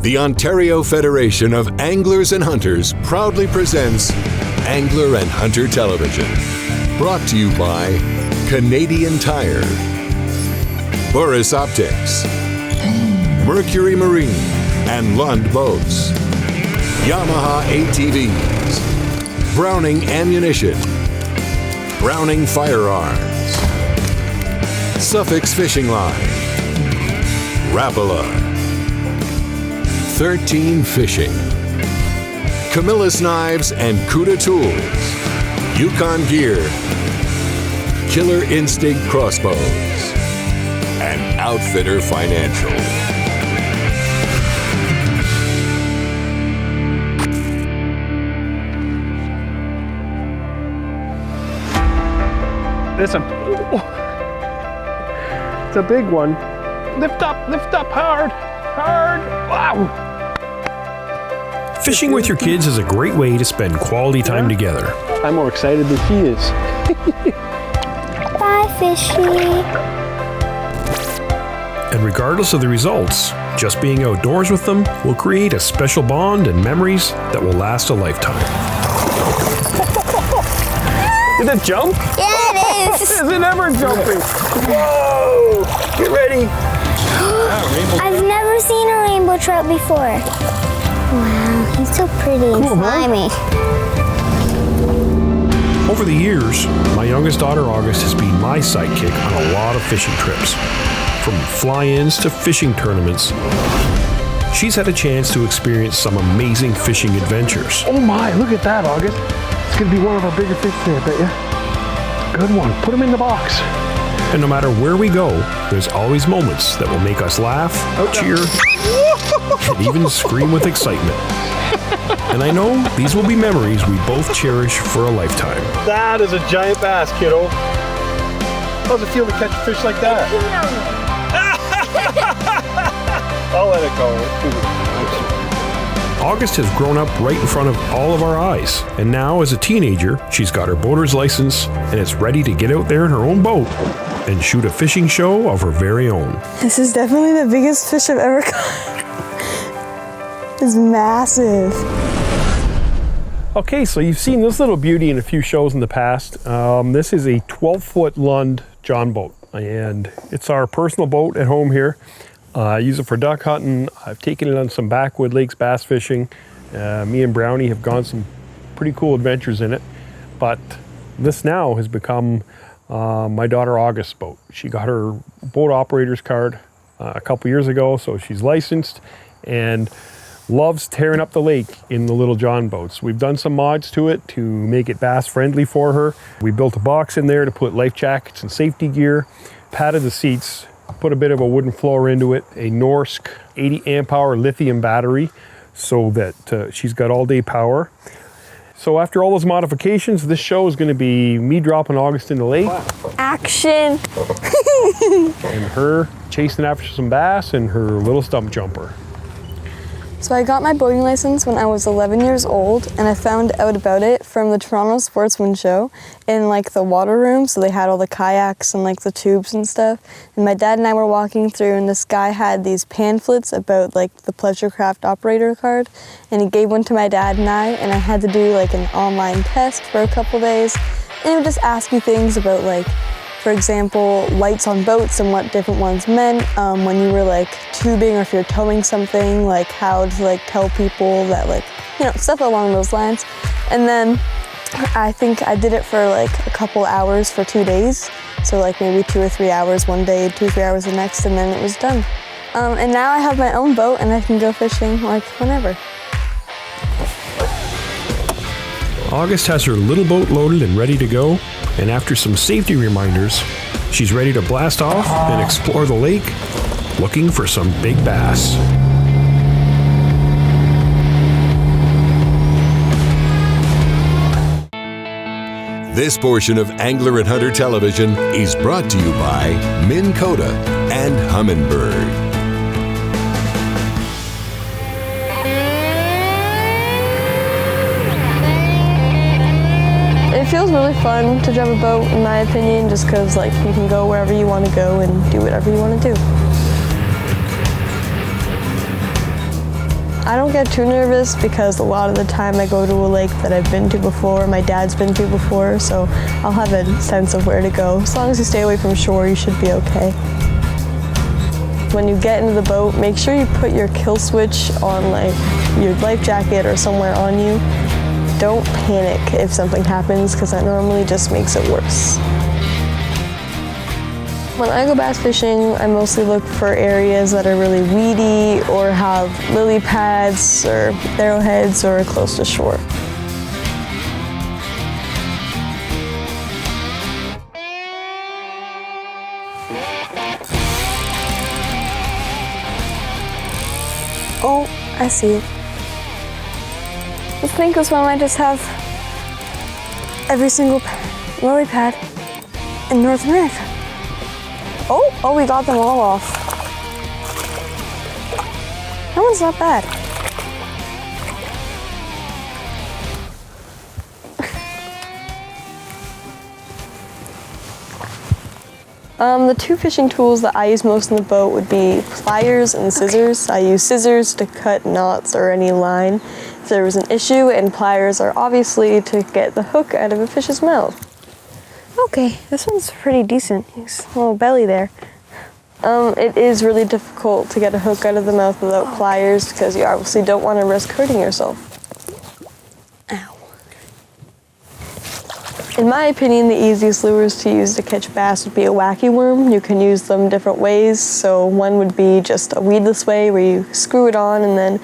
The Ontario Federation of Anglers and Hunters proudly presents Angler and Hunter Television. Brought to you by Canadian Tire, Boris Optics, Mercury Marine and Lund Boats, Yamaha AHTVs, Browning Ammunition, Browning Firearms, Suffix Fishing Line, Rapala, 13 Fishing, Camillus Knives and Cuda Tools, Yukon Gear, Killer Instinct Crossbows, and Outfitter Financial. It's a big one. Lift up hard, wow. Fishing with your kids is a great way to spend quality time together. I'm more excited than she is. Bye, fishy. And regardless of the results, just being outdoors with them will create a special bond and memories that will last a lifetime. Did it jump? Yeah, it is. Is it ever jumping? Whoa! Get ready. I've never seen a rainbow trout before. Wow, he's so pretty and slimy. Over the years, my youngest daughter August has been my sidekick on a lot of fishing trips. From fly-ins to fishing tournaments, she's had a chance to experience some amazing fishing adventures. Oh my, look at that, August. It's gonna be one of our bigger fish today, I bet you. Good one, put him in the box. And no matter where we go, there's always moments that will make us laugh, cheer, and even scream with excitement. And I know these will be memories we both cherish for a lifetime. That is a giant bass, kiddo. How's it feel to catch a fish like that? I'll let it go. August has grown up right in front of all of our eyes. And now, as a teenager, she's got her boater's license and is ready to get out there in her own boat and shoot a fishing show of her very own. This is definitely the biggest fish I've ever caught. It's massive. Okay, so you've seen this little beauty in a few shows in the past. This is a 12-foot Lund John boat, and it's our personal boat at home here. I use it for duck hunting. I've taken it on some backwood lakes bass fishing. Me and Brownie have gone some pretty cool adventures in it, but this now has become my daughter August's boat. She got her boat operator's card a couple years ago, so she's licensed and loves tearing up the lake in the little John boats. We've done some mods to it to make it bass friendly for her. We built a box in there to put life jackets and safety gear, padded the seats, put a bit of a wooden floor into it, a Norsk 80 amp hour lithium battery so that she's got all day power. So after all those modifications, this show is going to be me dropping August in the lake. Action! And her chasing after some bass and her little stump jumper. So I got my boating license when I was 11 years old, and I found out about it from the Toronto Sportsman Show in like the water room. So they had all the kayaks and like the tubes and stuff. And my dad and I were walking through, and this guy had these pamphlets about like the pleasure craft operator card, and he gave one to my dad and I had to do like an online test for a couple days. And it would just ask you things about like, for example, lights on boats and what different ones meant, when you were like tubing or if you're towing something, like how to like tell people that, like, you know, stuff along those lines. And then I think I did it for like a couple hours for 2 days. So like maybe 2 or 3 hours one day, 2 or 3 hours the next, and then it was done. And now I have my own boat and I can go fishing like whenever. August has her little boat loaded and ready to go, and after some safety reminders, she's ready to blast off and explore the lake, looking for some big bass. This portion of Angler and Hunter Television is brought to you by Minn Kota and Humminbird. It feels really fun to drive a boat, in my opinion, just because like you can go wherever you want to go and do whatever you want to do. I don't get too nervous because a lot of the time I go to a lake that I've been to before, my dad's been to before, so I'll have a sense of where to go. As long as you stay away from shore, you should be okay. When you get into the boat, make sure you put your kill switch on like your life jacket or somewhere on you. Don't panic if something happens because that normally just makes it worse. When I go bass fishing, I mostly look for areas that are really weedy or have lily pads or arrowheads or close to shore. Oh, I see it. I think this one might just have every single lily pad in North America. Oh, we got them all off. That one's not bad. The two fishing tools that I use most in the boat would be pliers and scissors. I use scissors to cut knots or any line if there was an issue, and pliers are obviously to get the hook out of a fish's mouth. Okay, this one's pretty decent. There's a little belly there. It is really difficult to get a hook out of the mouth without pliers because you obviously don't want to risk hurting yourself. Ow. In my opinion, the easiest lures to use to catch bass would be a wacky worm. You can use them different ways. So one would be just a weedless way where you screw it on and then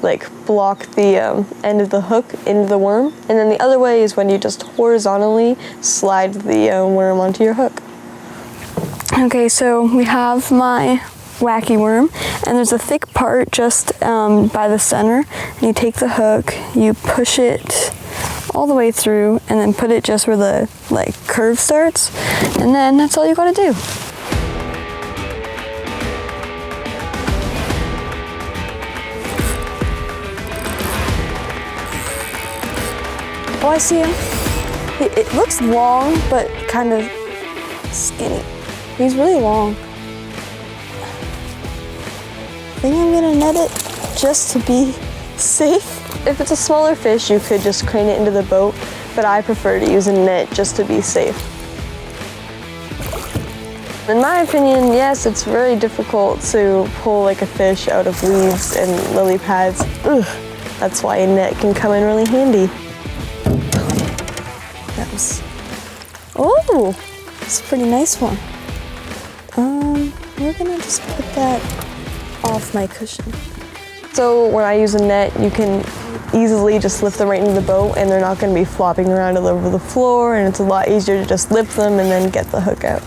like block the end of the hook into the worm. And then the other way is when you just horizontally slide the worm onto your hook. Okay, so we have my wacky worm, and there's a thick part just by the center, and you take the hook, you push it all the way through, and then put it just where the like curve starts, and then that's all you gotta do. Oh, I see him. It looks long, but kind of skinny. He's really long. I think I'm gonna net it just to be safe. If it's a smaller fish, you could just crane it into the boat, but I prefer to use a net just to be safe. In my opinion, yes, it's very difficult to pull like a fish out of weeds and lily pads. Ugh. That's why a net can come in really handy. Oh, it's a pretty nice one. We're gonna just put that off my cushion. So when I use a net, you can easily just lift them right into the boat and they're not gonna be flopping around all over the floor, and it's a lot easier to just lift them and then get the hook out.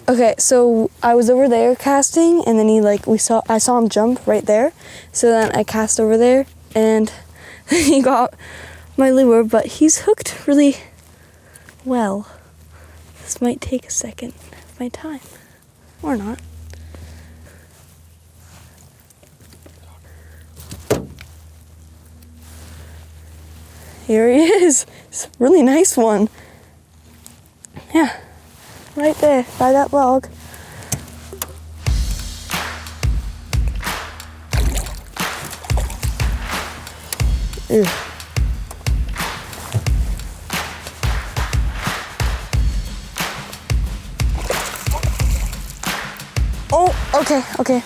Okay, so I was over there casting, and then I saw him jump right there. So then I cast over there and he got my lure, but he's hooked really well. This might take a second of my time, or not. Here he is. It's a really nice one. Yeah, right there by that log. Ew. Oh, okay.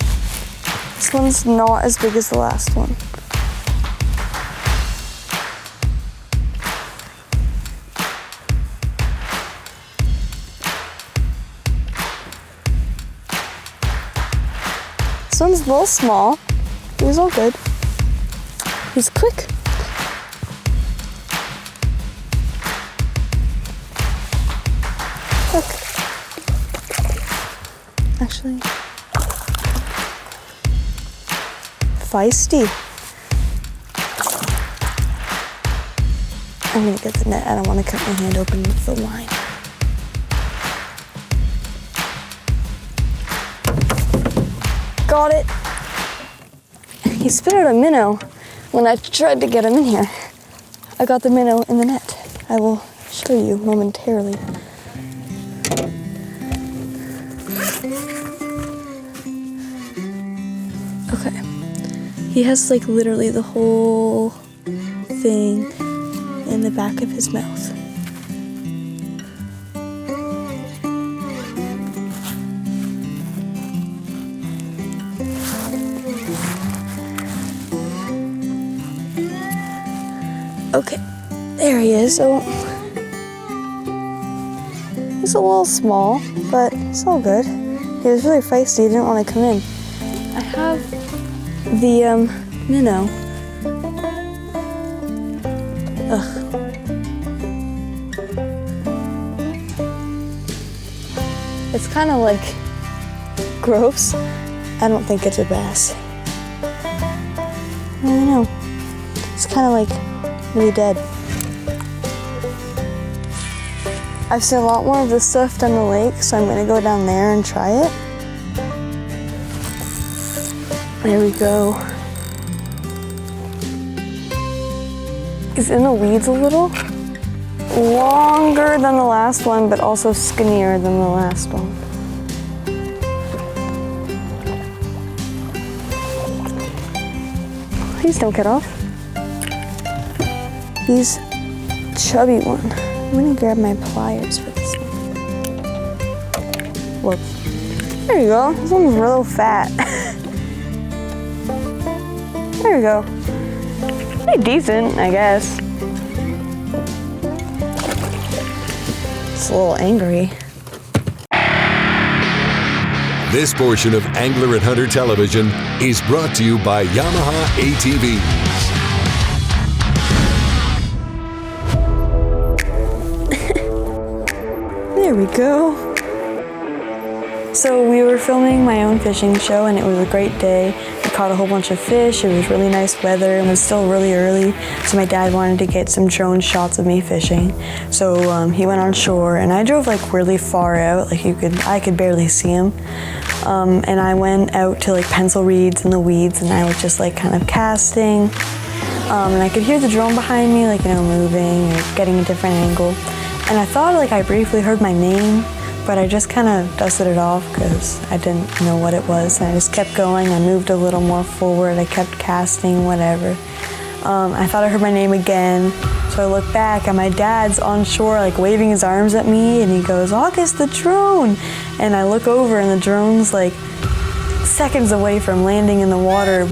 This one's not as big as the last one. This one's a little small. He was all good. He's quick. Look. Actually, feisty. I'm gonna get the net. I don't want to cut my hand open with the line. Got it. He spit out a minnow when I tried to get him in here. I got the minnow in the net. I will show you momentarily. Okay. He has like literally the whole thing in the back of his mouth. Okay, there he is. So he's a little small, but it's all good. He was really feisty, he didn't want to come in. I have the minnow. Ugh. It's kind of like gross. I don't think it's a bass. I don't know. It's kind of like really dead. I've seen a lot more of this stuff down the lake, so I'm gonna go down there and try it. There we go. He's in the weeds a little. Longer than the last one, but also skinnier than the last one. Please don't get off. He's a chubby one. I'm gonna grab my pliers for this one. Whoops. There you go. This one's real fat. There we go. Pretty decent, I guess. It's a little angry. This portion of Angler and Hunter Television is brought to you by Yamaha AHTVs. There we go. So we were filming my own fishing show and it was a great day. We caught a whole bunch of fish. It was really nice weather and it was still really early. So my dad wanted to get some drone shots of me fishing. So he went on shore and I drove like really far out. Like I could barely see him. And I went out to like pencil reeds in the weeds and I was just like kind of casting. And I could hear the drone behind me, like, you know, moving or getting a different angle. And I thought like I briefly heard my name, but I just kind of dusted it off because I didn't know what it was. And I just kept going. I moved a little more forward. I kept casting, whatever. I thought I heard my name again. So I look back and my dad's on shore like waving his arms at me and he goes, "August, the drone!" And I look over and the drone's like seconds away from landing in the water.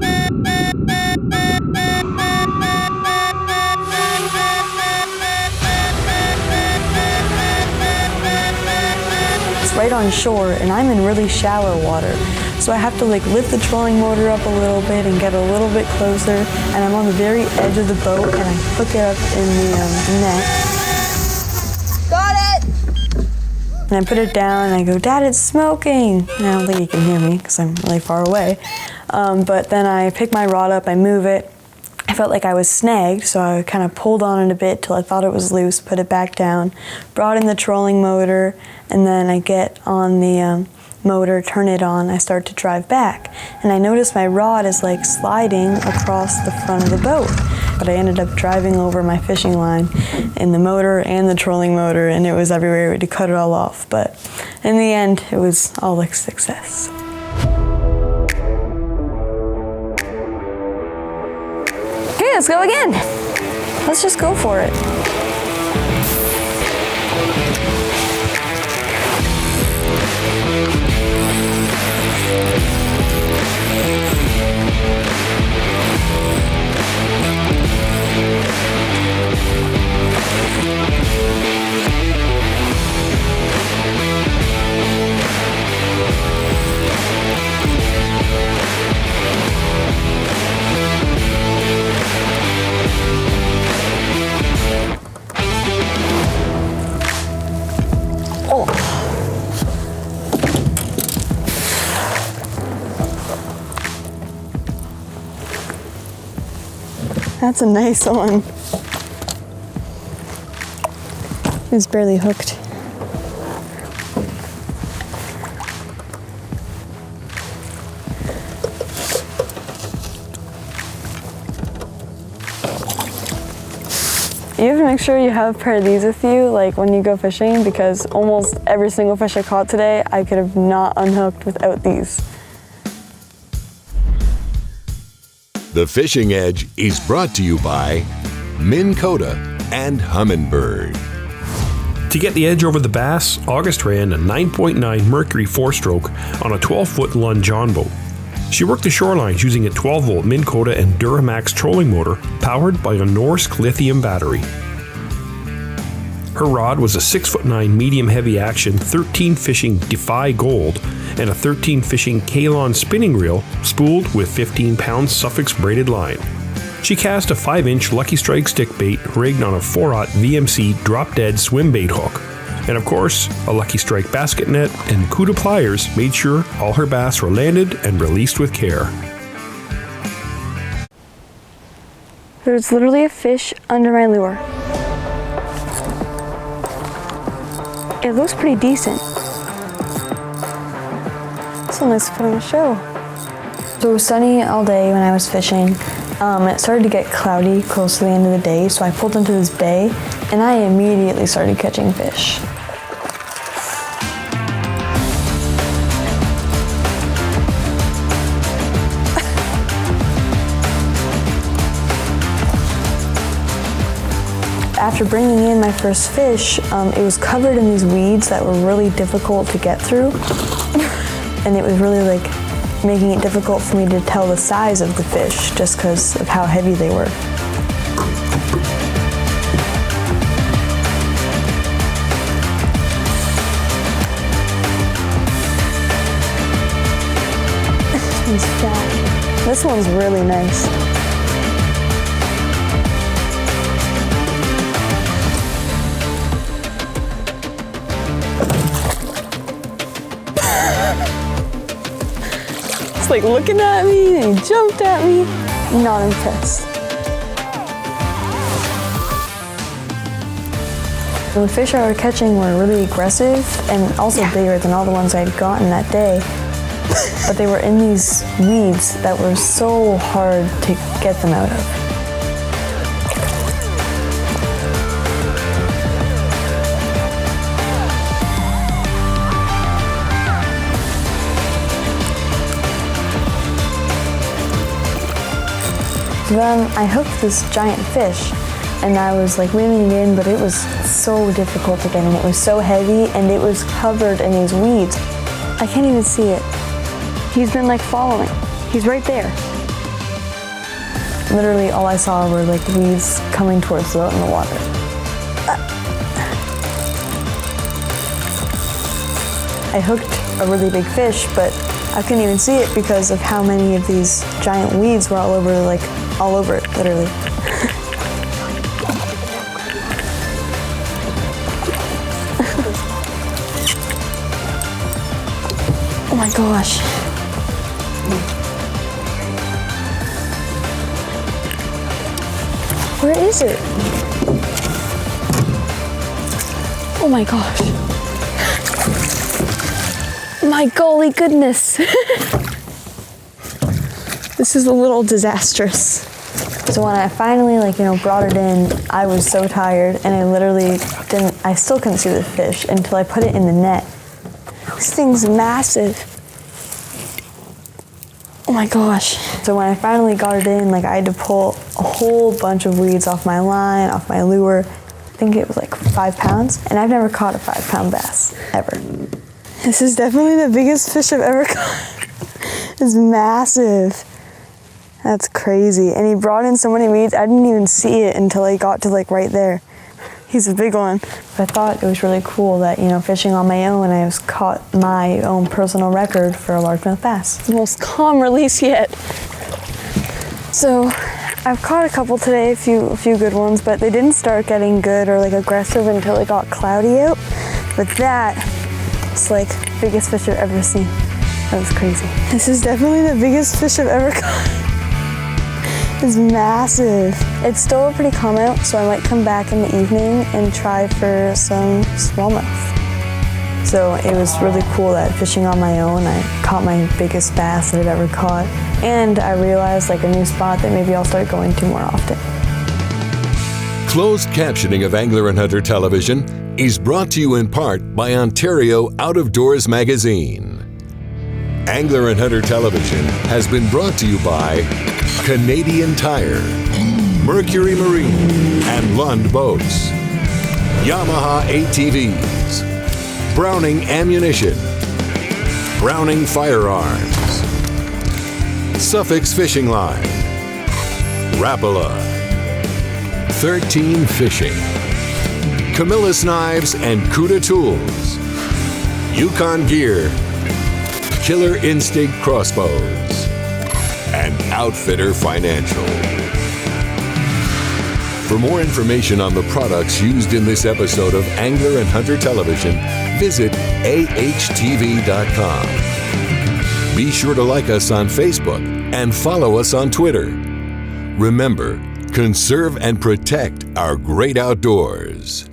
Right on shore and I'm in really shallow water. So I have to like lift the trolling motor up a little bit and get a little bit closer and I'm on the very edge of the boat and I hook it up in the net. Got it! And I put it down and I go, "Dad, it's smoking." And I don't think he can hear me because I'm really far away. But then I pick my rod up, I move it. I felt like I was snagged, so I kind of pulled on it a bit till I thought it was loose, put it back down, brought in the trolling motor, and then I get on the motor, turn it on, I start to drive back. And I notice my rod is like sliding across the front of the boat. But I ended up driving over my fishing line in the motor and the trolling motor, and it was everywhere. We had to cut it all off. But in the end, it was all a success. Okay, let's go again. Let's just go for it. That's a nice one. It was barely hooked. You have to make sure you have a pair of these with you, like when you go fishing, because almost every single fish I caught today, I could have not unhooked without these. The Fishing Edge is brought to you by Minn Kota and Humminbird. To get the edge over the bass, August ran a 9.9 Mercury 4-stroke on a 12-foot Lund John boat. She worked the shorelines using a 12-volt Minn Kota and Duramax trolling motor powered by a Norsk lithium battery. Her rod was a 6'9" medium heavy action 13 fishing Defy Gold and a 13 fishing Kalon spinning reel spooled with 15-pound Suffolk braided line. She cast a 5-inch Lucky Strike stick bait rigged on a 4/0 VMC drop-dead swim bait hook. And of course, a Lucky Strike basket net and Cuda pliers made sure all her bass were landed and released with care. There's literally a fish under my lure. It looks pretty decent. It's a nice to put on a show. So it was sunny all day when I was fishing. It started to get cloudy close to the end of the day, so I pulled into this bay and I immediately started catching fish. After bringing in my first fish, it was covered in these weeds that were really difficult to get through. And it was really like making it difficult for me to tell the size of the fish just because of how heavy they were. This one's fat. This one's really nice. It's like looking at me and he jumped at me. Not impressed. The fish I was catching were really aggressive and also bigger than all the ones I'd gotten that day. But they were in these weeds that were so hard to get them out of. Then I hooked this giant fish and I was like reeling it in, but it was so difficult to get in. It was so heavy and it was covered in these weeds. I can't even see it. He's been like following. He's right there. Literally all I saw were like weeds coming towards the water. I hooked a really big fish, but I couldn't even see it because of how many of these giant weeds were all over it, literally. Oh my gosh. Where is it? Oh my gosh. My golly goodness. This is a little disastrous. So when I finally brought it in, I was so tired and I still couldn't see the fish until I put it in the net. This thing's massive. Oh my gosh. So when I finally got it in, I had to pull a whole bunch of weeds off my line, off my lure. I think it was like 5 pounds, and I've never caught a 5-pound bass, ever. This is definitely the biggest fish I've ever caught. It's massive. That's crazy. And he brought in so many weeds, I didn't even see it until I got to right there. He's a big one. But I thought it was really cool that, fishing on my own, I was caught my own personal record for a largemouth bass. The most calm release yet. So I've caught a couple today, a few good ones, but they didn't start getting good or aggressive until it got cloudy out. But that, it's the biggest fish I've ever seen. That was crazy. This is definitely the biggest fish I've ever caught. It's massive. It's still pretty calm out, so I might come back in the evening and try for some smallmouth. So it was really cool that fishing on my own, I caught my biggest bass that I've ever caught. And I realized a new spot that maybe I'll start going to more often. Closed captioning of Angler and Hunter Television is brought to you in part by Ontario Out of Doors Magazine. Angler and Hunter Television has been brought to you by Canadian Tire, Mercury Marine, and Lund Boats. Yamaha ATVs, Browning Ammunition, Browning Firearms, Suffix Fishing Line, Rapala, 13 Fishing, Camillus Knives and Cuda Tools, Yukon Gear, Killer Instinct Crossbows, and Outfitter Financial. For more information on the products used in this episode of Angler and Hunter Television, visit AHTV.com. Be sure to like us on Facebook and follow us on Twitter. Remember, conserve and protect our great outdoors.